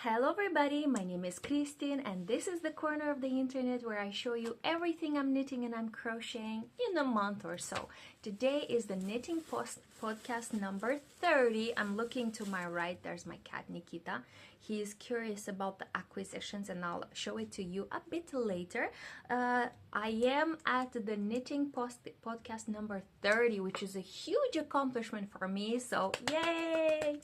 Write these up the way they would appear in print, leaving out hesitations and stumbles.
Hello everybody, my name is Christine and this is the corner of the internet where I show you everything I'm knitting and I'm crocheting in a month or so. Today is the knitting podcast number 30. I'm looking to my right, there's my cat Nikita. He is curious about the acquisitions and I'll show it to you a bit later. I am at the knitting podcast number 30, which is a huge accomplishment for me, so yay!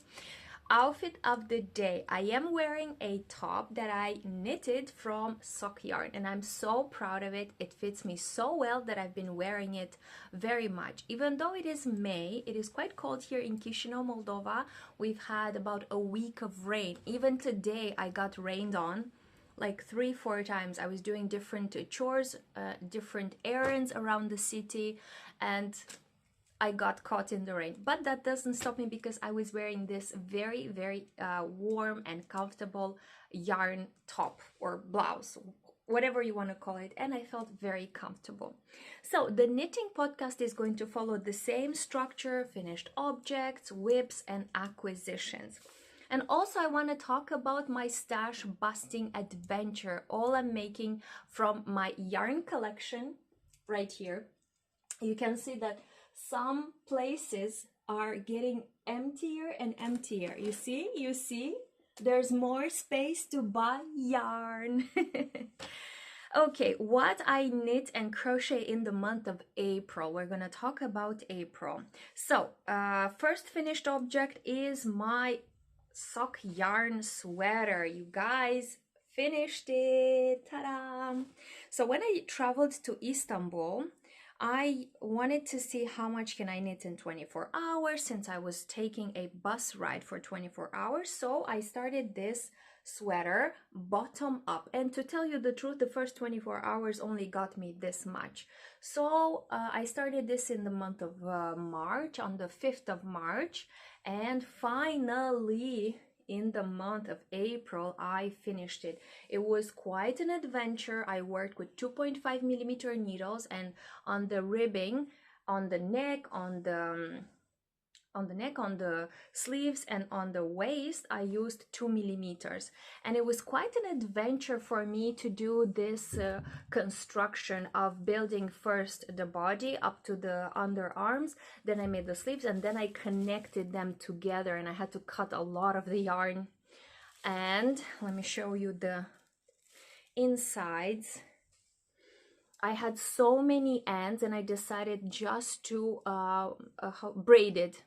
Outfit of the day. I am wearing a top that I knitted from sock yarn and I'm so proud of it. It fits me so well that I've been wearing it very much. Even though it is May, it is quite cold here in Chisinau, Moldova. We've had about a week of rain. Even today I got rained on like 3-4 times. I was doing different chores, different errands around the city, and I got caught in the rain, but that doesn't stop me because I was wearing this very warm and comfortable yarn top or blouse, whatever you want to call it, and I felt very comfortable. So the knitting podcast is going to follow the same structure: finished objects, whips, and acquisitions. And also I want to talk about my stash busting adventure, all I'm making from my yarn collection right here. You can see that some places are getting emptier and emptier. You see? There's more space to buy yarn. Okay, what I knit and crochet in the month of April. We're gonna talk about April. So, first finished object is my sock yarn sweater. You guys, finished it. Ta-da! So when I traveled to Istanbul, I wanted to see how much can I knit in 24 hours since I was taking a bus ride for 24 hours. So I started this sweater bottom up, and to tell you the truth, the first 24 hours only got me this much. So I started this in the month of March, on the 5th of March, and finally in the month of April I finished it. It was quite an adventure. I worked with 2.5mm needles, and on the ribbing, on the neck, on the sleeves, and on the waist I used 2mm, and it was quite an adventure for me to do this construction of building first the body up to the underarms, then I made the sleeves, and then I connected them together, and I had to cut a lot of the yarn. And let me show you the insides. I had so many ends and I decided just to braid it.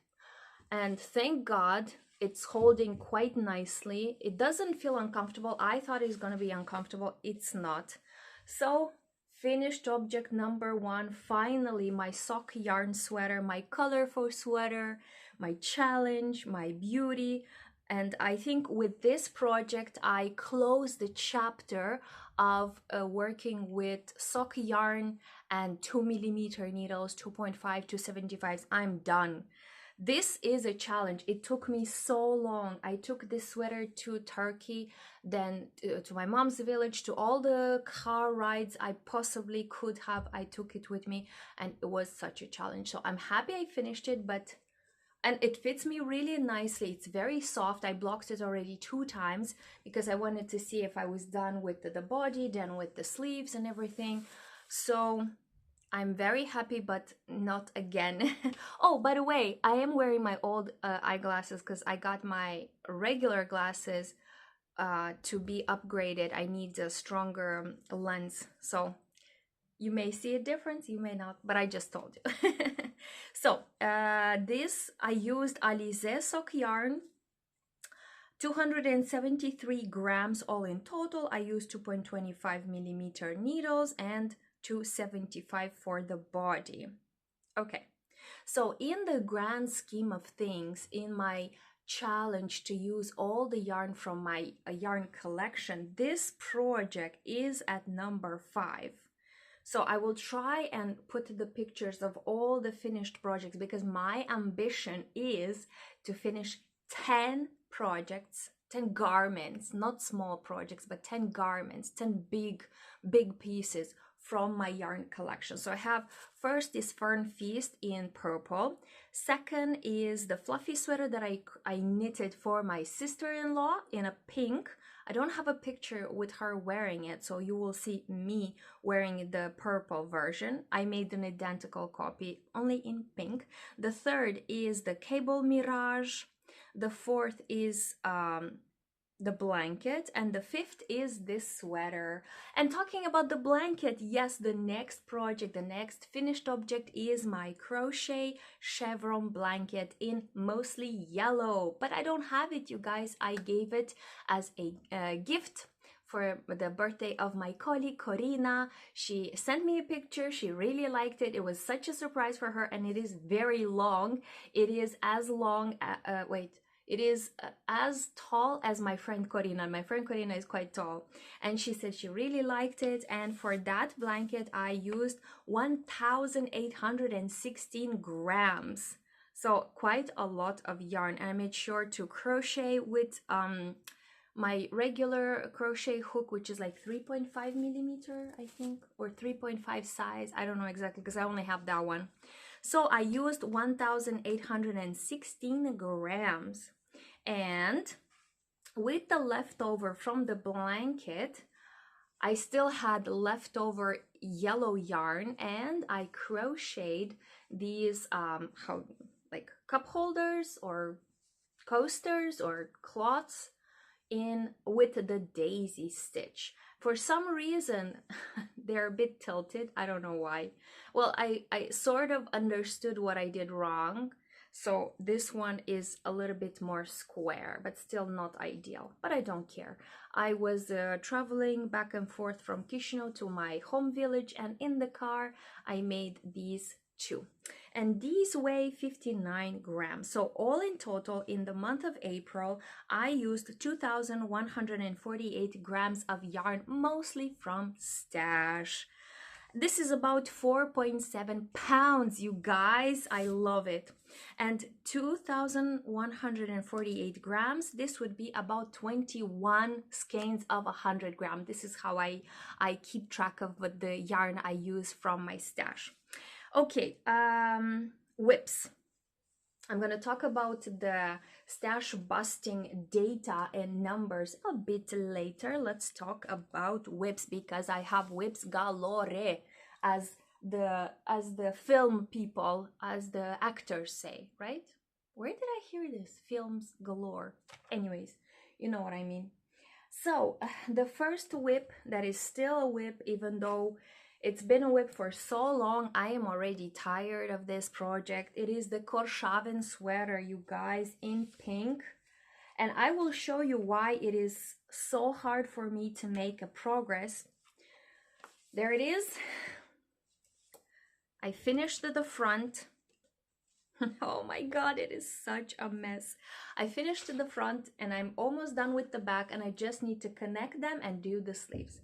And thank God it's holding quite nicely. It doesn't feel uncomfortable. I thought it's gonna be uncomfortable. It's not. So finished object number 1, finally my sock yarn sweater, my colorful sweater, my challenge, my beauty. And I think with this project I closed the chapter of working with sock yarn and 2mm needles, 2.5 to 75s. I'm done. This is a challenge. It took me so long. I took this sweater to Turkey, then to my mom's village, to all the car rides I possibly could have. I took it with me, and it was such a challenge. So I'm happy I finished it, and it fits me really nicely. It's very soft. I blocked it already 2 times because I wanted to see if I was done with the body, then with the sleeves and everything. So I'm very happy, but not again. Oh, by the way, I am wearing my old eyeglasses because I got my regular glasses to be upgraded. I need a stronger lens. So you may see a difference, you may not, but I just told you. So this, I used Alize sock yarn, 273 grams all in total. I used 2.25mm needles and 275 for the body. Okay, so in the grand scheme of things, in my challenge to use all the yarn from my yarn collection, this project is at number 5. So I will try and put the pictures of all the finished projects because my ambition is to finish 10 projects, 10 garments, not small projects, but 10 garments, 10 big pieces from my yarn collection. So I have first this Fern Feast in purple. Second is the fluffy sweater that I knitted for my sister-in-law in a pink. I don't have a picture with her wearing it, so you will see me wearing the purple version. I made an identical copy, only in pink. The third is the Cable Mirage. The fourth is the blanket, and the fifth is this sweater. And talking about the blanket, yes, the next project, the next finished object is my crochet chevron blanket in mostly yellow, but I don't have it, you guys. I gave it as a gift for the birthday of my colleague Corina. She sent me a picture. She really liked it. It was such a surprise for her, and it is very long. It is as long it is as tall as my friend Corina. My friend Corina is quite tall, and she said she really liked it. And for that blanket, I used 1,816 grams. So quite a lot of yarn. And I made sure to crochet with my regular crochet hook, which is like 3.5 millimeter, I think, or 3.5 size. I don't know exactly because I only have that one. So I used 1,816 grams. And with the leftover from the blanket, I still had leftover yellow yarn, and I crocheted these like cup holders or coasters or cloths in with the daisy stitch. For some reason, they're a bit tilted. I don't know why. Well, I sort of understood what I did wrong. So this one is a little bit more square, but still not ideal. But I don't care. I was traveling back and forth from Chisinau to my home village, and in the car, I made these two. And these weigh 59 grams. So all in total, in the month of April, I used 2,148 grams of yarn, mostly from stash. This is about 4.7 pounds, you guys. I love it. And 2,148 grams, this would be about 21 skeins of 100 grams. This is how I keep track of what the yarn I use from my stash. Okay, whips. I'm going to talk about the stash busting data and numbers a bit later. Let's talk about whips, because I have whips galore, as the film people, as the actors say, right? Where did I hear this? Films galore. Anyways, you know what I mean. So the first whip that is still a whip, even though it's been a whip for so long, I am already tired of this project. It is the Korshavn sweater, you guys, in pink. And I will show you why it is so hard for me to make a progress. There it is. I finished the front. Oh my God, it is such a mess. I finished the front and I'm almost done with the back, and I just need to connect them and do the sleeves.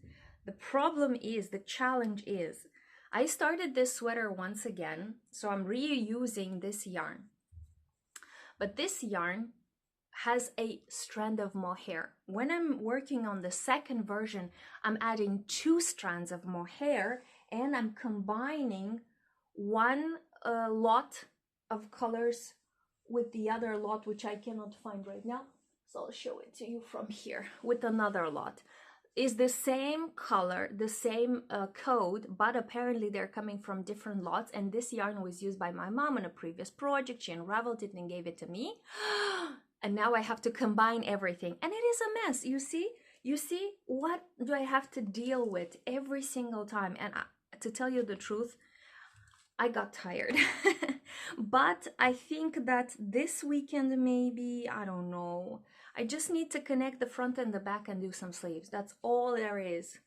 The problem is, the challenge is, I started this sweater once again, so I'm reusing this yarn. But this yarn has a strand of mohair. When I'm working on the second version, I'm adding 2 strands of mohair, and I'm combining one lot of colors with the other lot, which I cannot find right now. So I'll show it to you from here with another lot. Is the same color, the same code, but apparently they're coming from different lots. And this yarn was used by my mom in a previous project. She unraveled it and gave it to me. And now I have to combine everything. And it is a mess, you see? You see, what do I have to deal with every single time? And to tell you the truth, I got tired. But I think that this weekend, maybe, I don't know, I just need to connect the front and the back and do some sleeves. That's all there is.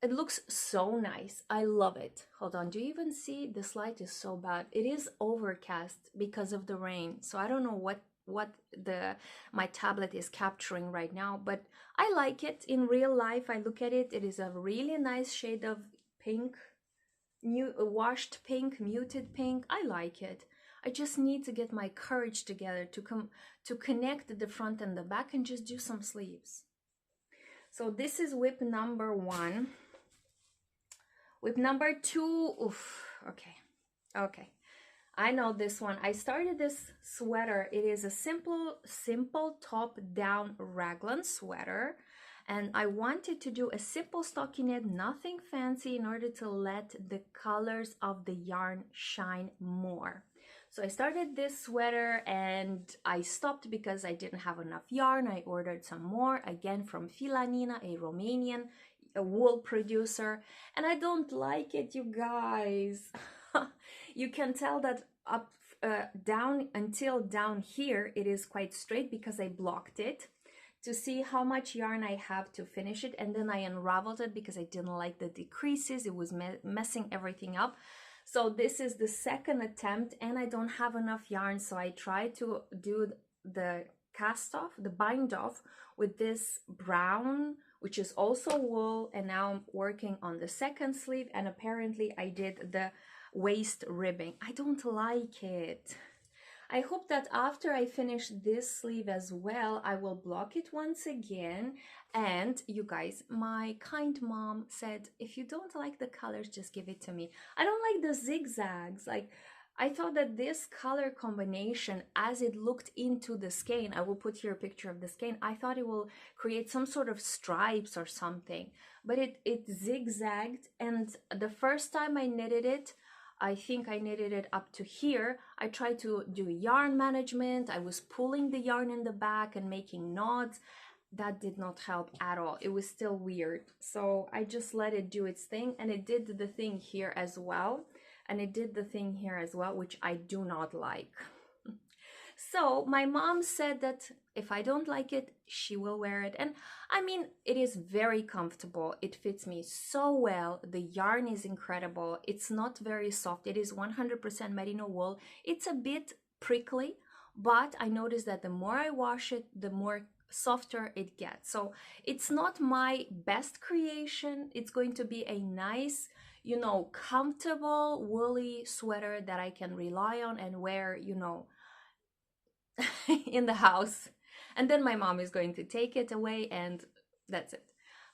It looks so nice. I love it. Hold on, do you even see? This light is so bad. It is overcast because of the rain. So I don't know what my tablet is capturing right now, but I like it. In real life, I look at it. It is a really nice shade of pink, washed pink, muted pink. I like it. I just need to get my courage together to connect the front and the back and just do some sleeves. So this is whip number 1. Whip number 2. Oof. Okay. I know this one. I started this sweater. It is a simple top-down raglan sweater. And I wanted to do a simple stockinette, nothing fancy, in order to let the colors of the yarn shine more. So I started this sweater and I stopped because I didn't have enough yarn. I ordered some more, again from Filanina, a Romanian wool producer. And I don't like it, you guys. You can tell that up down until down here, it is quite straight because I blocked it to see how much yarn I have to finish it, and then I unraveled it because I didn't like the decreases. It was messing everything up. So this is the second attempt and I don't have enough yarn, so I tried to do the cast off, the bind off, with this brown, which is also wool, and now I'm working on the second sleeve, and apparently I did the waist ribbing. I don't like it. I hope that after I finish this sleeve as well, I will block it once again. And you guys, my kind mom said, if you don't like the colors, just give it to me. I don't like the zigzags. Like, I thought that this color combination, as it looked into the skein, I will put here a picture of the skein, I thought it will create some sort of stripes or something, but it zigzagged. And the first time I knitted it, I think I knitted it up to here. I tried to do yarn management. I was pulling the yarn in the back and making knots. That did not help at all. It was still weird. So I just let it do its thing, and it did the thing here as well. And it did the thing here as well, which I do not like. So my mom said that if I don't like it, she will wear it. And I mean, it is very comfortable. It fits me so well. The yarn is incredible. It's not very soft. It is 100% merino wool. It's a bit prickly, but I noticed that the more I wash it, the more softer it gets. So it's not my best creation. It's going to be a nice, you know, comfortable woolly sweater that I can rely on and wear, you know, in the house. And then my mom is going to take it away and that's it.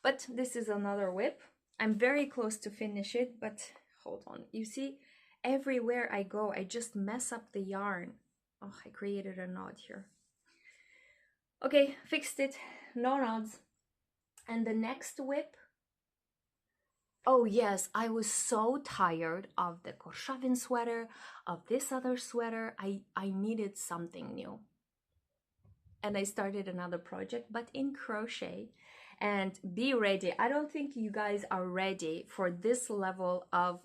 But this is another whip. I'm very close to finish it, but hold on. You see, everywhere I go, I just mess up the yarn. Oh, I created a knot here. Okay, fixed it. No knots. And the next whip. Oh yes, I was so tired of the Korshavn sweater, of this other sweater. I needed something new. And I started another project, but in crochet. And be ready. I don't think you guys are ready for this level of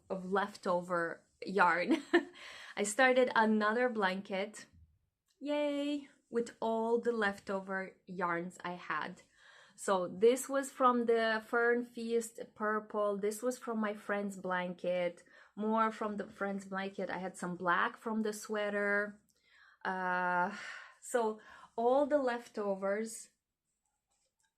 leftover yarn. I started another blanket. Yay! With all the leftover yarns I had. So this was from the Fern Feast purple. This was from my friend's blanket. More from the friend's blanket. I had some black from the sweater. So all the leftovers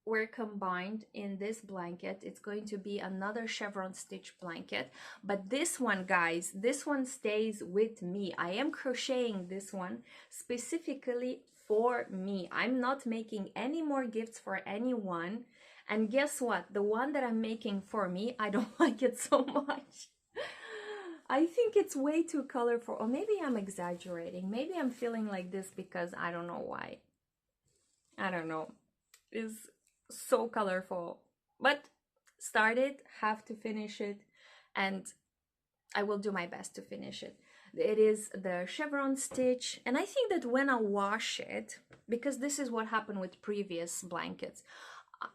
were combined in this blanket. It's going to be another chevron stitch blanket. But this one, guys, this one stays with me. I am crocheting this one specifically for me. I'm not making any more gifts for anyone. And guess what? The one that I'm making for me, I don't like it so much. I think it's way too colorful, or maybe I'm exaggerating. Maybe I'm feeling like this because I don't know why. I don't know. It's so colorful. But start it, have to finish it, and I will do my best to finish it. It is the chevron stitch, and I think that when I wash it, because this is what happened with previous blankets,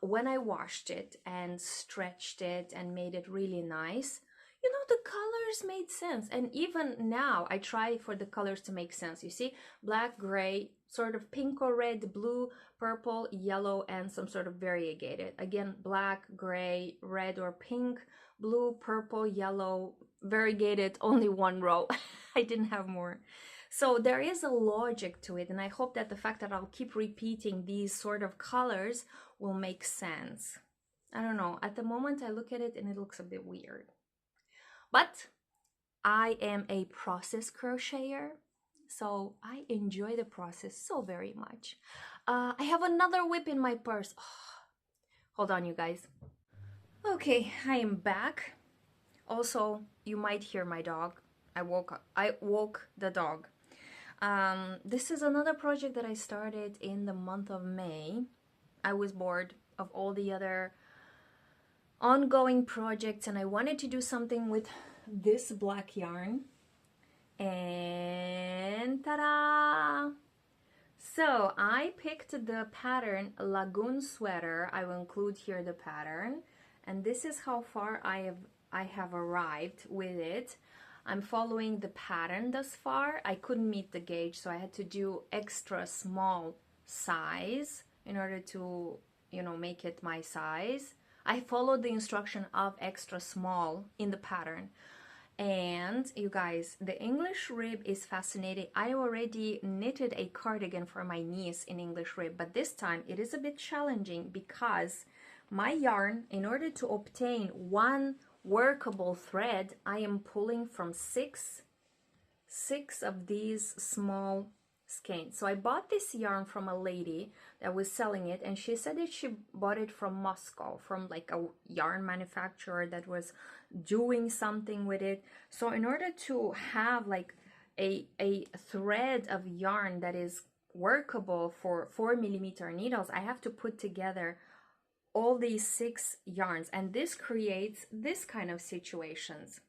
when I washed it and stretched it and made it really nice, you know, the colors made sense. And even now I try for the colors to make sense. You see, black, gray, sort of pink or red, blue, purple, yellow, and some sort of variegated. Again, black, gray, red or pink, blue, purple, yellow, variegated, only one row. I didn't have more. So there is a logic to it, and I hope that the fact that I'll keep repeating these sort of colors will make sense. I don't know. At the moment I look at it and it looks a bit weird. But I am a process crocheter, so I enjoy the process so very much. I have another whip in my purse. Oh, hold on, you guys. Okay, I am back. Also, you might hear my dog. I woke the dog. This is another project that I started in the month of May. I was bored of all the other ongoing projects and I wanted to do something with this black yarn. And ta-da! So I picked the pattern Lagoon sweater. I will include here the pattern. And this is how far I have arrived with it. I'm following the pattern thus far. I couldn't meet the gauge, so I had to do extra small size in order to, you know, make it my size. I followed the instruction of extra small in the pattern. And you guys, the English rib is fascinating. I already knitted a cardigan for my niece in English rib, but this time it is a bit challenging because my yarn, in order to obtain one workable thread, I am pulling from six of these small skeins. So I bought this yarn from a lady that was selling it, and she said that she bought it from Moscow, from like a yarn manufacturer that was doing something with it. So in order to have like a thread of yarn that is workable for 4mm needles, I have to put together all these 6 yarns, and this creates this kind of situations.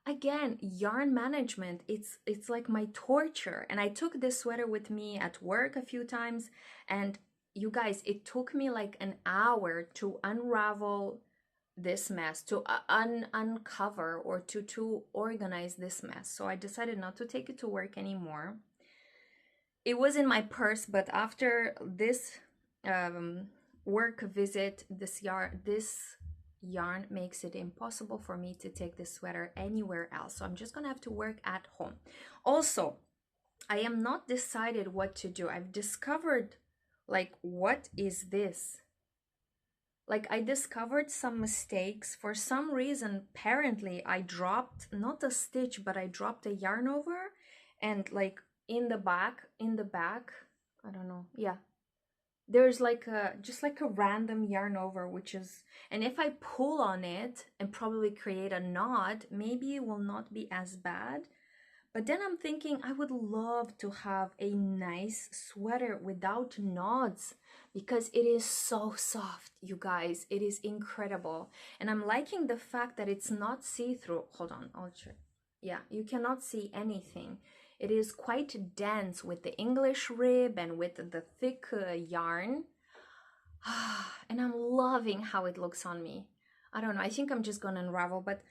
Again, yarn management, it's like my torture. And I took this sweater with me at work a few times, and you guys, it took me like an hour to unravel this mess, to uncover or to organize this mess. So I decided not to take it to work anymore. It was in my purse, but after this work visit, this yarn makes it impossible for me to take this sweater anywhere else. So I'm just gonna have to work at home. Also, I am not decided what to do. I've discovered, like, what is this? Like, I discovered some mistakes. For some reason, apparently, I dropped, not a stitch, but I dropped a yarn over, and like in the back, I don't know, yeah, there's like just like a random yarn over, which is, and if I pull on it and probably create a knot, maybe it will not be as bad. But then I'm thinking I would love to have a nice sweater without knots, because it is so soft, you guys. It is incredible. And I'm liking the fact that it's not see-through. Hold on, I'll check. Yeah, you cannot see anything. It is quite dense with the English rib and with the thick yarn. And I'm loving how it looks on me. I don't know, I think I'm just gonna unravel, but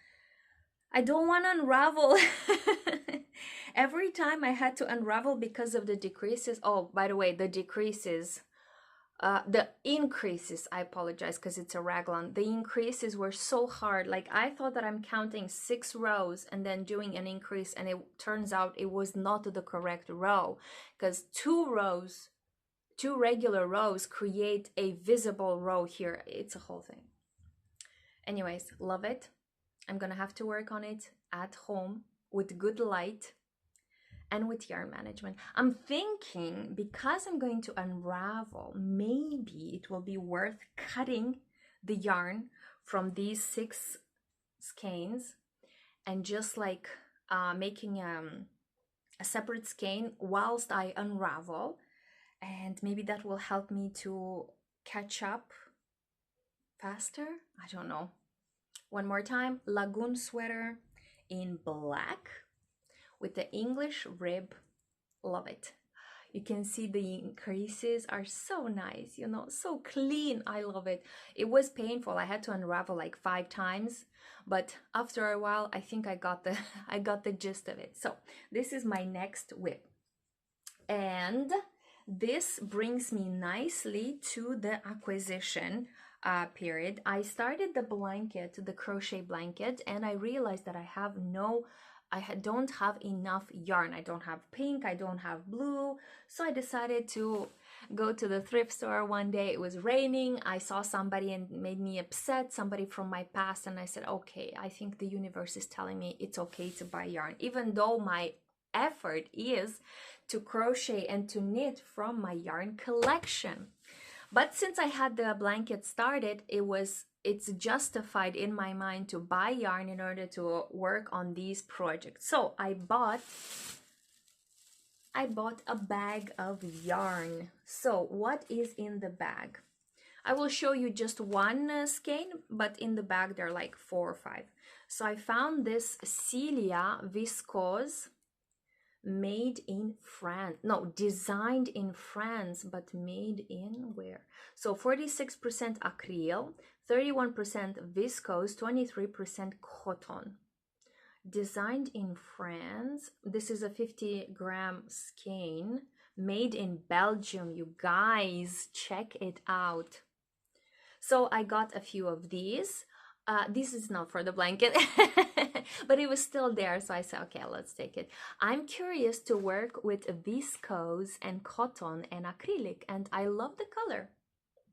I don't want to unravel. Every time I had to unravel because of the decreases. Oh, by the way, the decreases, the increases, I apologize because it's a raglan. The increases were so hard. Like, I thought that I'm counting 6 rows and then doing an increase, and it turns out it was not the correct row, because 2 regular rows create a visible row here. It's a whole thing. Anyways, love it. I'm gonna have to work on it at home with good light and with yarn management. I'm thinking, because I'm going to unravel, maybe it will be worth cutting the yarn from these 6 skeins and just like making a separate skein whilst I unravel, and maybe that will help me to catch up faster. I don't know. One more time, Lagoon sweater in black with the English rib. Love it. You can see the increases are so nice, you know, so clean. I love it. It was painful. I had to unravel like 5 times, but after a while, I think I got the gist of it. So this is my next whip. And this brings me nicely to the acquisition period. I started the blanket, the crochet blanket, and I realized that I don't have enough yarn. I don't have pink, I don't have blue. So I decided to go to the thrift store one day. It was raining. I saw somebody and made me upset, somebody from my past, and I said, okay, I think the universe is telling me it's okay to buy yarn, even though my effort is to crochet and to knit from my yarn collection. But since I had the blanket started, it was it's justified in my mind to buy yarn in order to work on these projects. So I bought a bag of yarn. So what is in the bag? I will show you just one skein, but in the bag there are like 4 or 5. So I found this Celia viscose, made in France. No, designed in France, but made in where? So 46% acryl, 31% viscose, 23% cotton. Designed in France. This is a 50-gram skein, made in Belgium. You guys, check it out. So I got a few of these. This is not for the blanket, but it was still there. So I said, okay, let's take it. I'm curious to work with viscose and cotton and acrylic, and I love the color.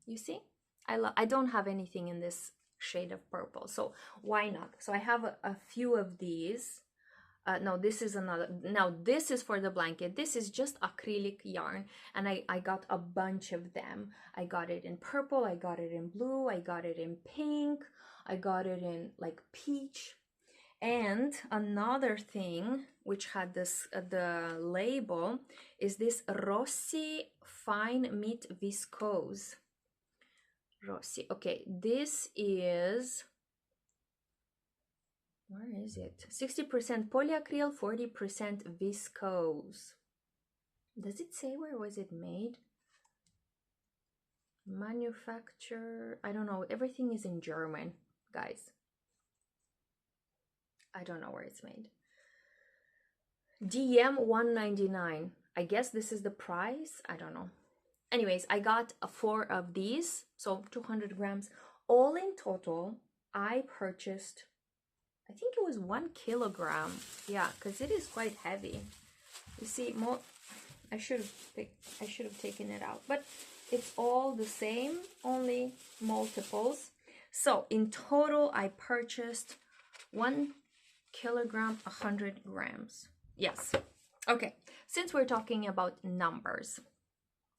You see, I don't have anything in this shade of purple, so why not? So I have a few of these. No, this is another. Now this is for the blanket. This is just acrylic yarn, and I got a bunch of them. I got it in purple, I got it in blue, I got it in pink, I got it in like peach. And another thing which had this the label is this Rossi fine meat viscose. Rossi. Okay, this is, where is it? 60% polyacryl, 40% viscose. Does it say where was it made? Manufacture, I don't know. Everything is in German, guys. I don't know where it's made. DM 199. I guess this is the price. I don't know. Anyways, I got 4 of these, so 200 grams. All in total, I purchased, I think it was 1 kilogram. Yeah, because it is quite heavy. You see, more. I should have taken it out, but it's all the same, only multiples. So in total, I purchased 1 kilogram, 100 grams. Yes. Okay. Since we're talking about numbers,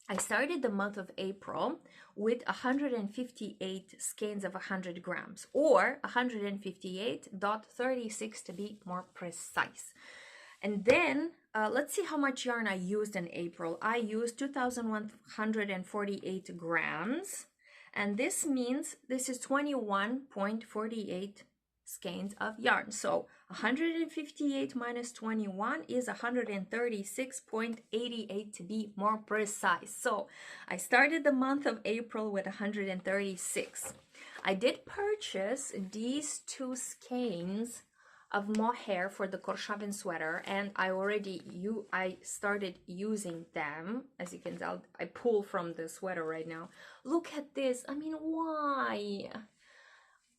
I started the month of April with 158 skeins of 100 grams, or 158.36 to be more precise. And then let's see how much yarn I used in April. I used 2,148 grams, and this means this is 21.48 skeins of yarn. So 158 minus 21 is 136.88 to be more precise. So I started the month of April with 136. I did purchase these 2 skeins of mohair for the Korshavn sweater, and I started using them. As you can tell, I pull from the sweater right now. Look at this. I mean, why?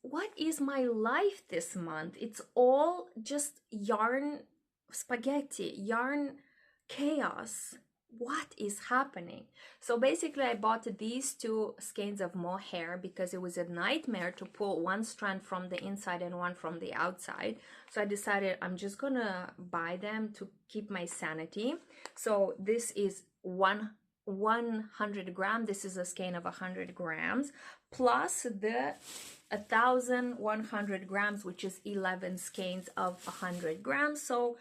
What is my life this month? It's all just yarn spaghetti, yarn chaos. What is happening? So basically I bought these 2 skeins of mohair because it was a nightmare to pull one strand from the inside and one from the outside. So I decided I'm just gonna buy them to keep my sanity. So this is 100 grams. This is a skein of 100 grams plus the 1,100 grams, which is 11 skeins of 100 grams. So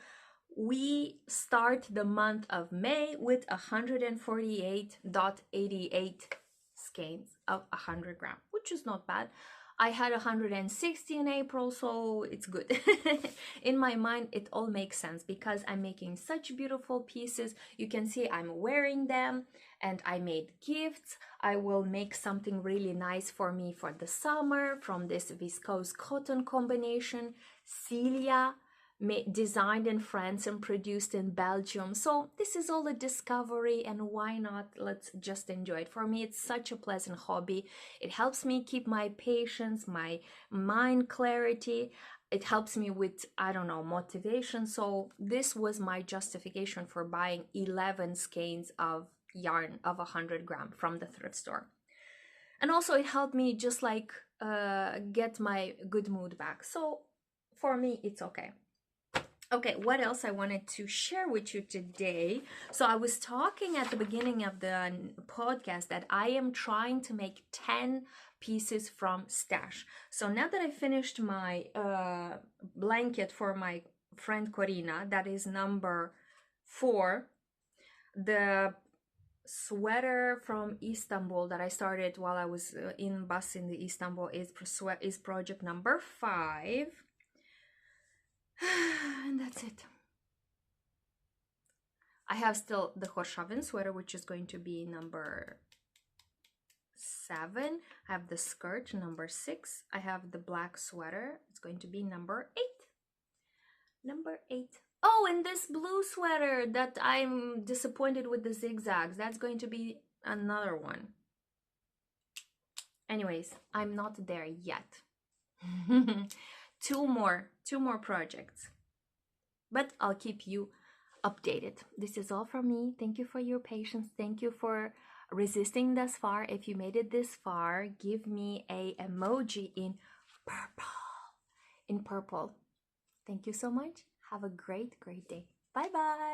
we start the month of May with 148.88 skeins of 100 grams, which is not bad. I had 160 in April, so it's good. In my mind, it all makes sense because I'm making such beautiful pieces. You can see I'm wearing them, and I made gifts. I will make something really nice for me for the summer from this viscose cotton combination. Celia, designed in France and produced in Belgium. So this is all a discovery, and why not? Let's just enjoy it. For me, it's such a pleasant hobby. It helps me keep my patience, my mind clarity. It helps me with, I don't know, motivation. So this was my justification for buying 11 skeins of yarn of 100 grams from the thrift store. And also it helped me just like get my good mood back. So for me, it's okay. Okay, what else I wanted to share with you today? So I was talking at the beginning of the podcast that I am trying to make 10 pieces from stash. So now that I finished my blanket for my friend Corina, that is number 4. The sweater from Istanbul that I started while I was in bus in the Istanbul is project number 5. And that's it. I have still the Korshavn sweater, which is going to be number 7. I have the skirt, number 6. I have the black sweater. It's going to be number 8. Number 8. Oh, and this blue sweater that I'm disappointed with the zigzags. That's going to be another one. Anyways, I'm not there yet. Two more projects. But I'll keep you updated. This is all from me. Thank you for your patience. Thank you for resisting thus far. If you made it this far, give me a emoji in purple. Thank you so much. Have a great day. Bye bye.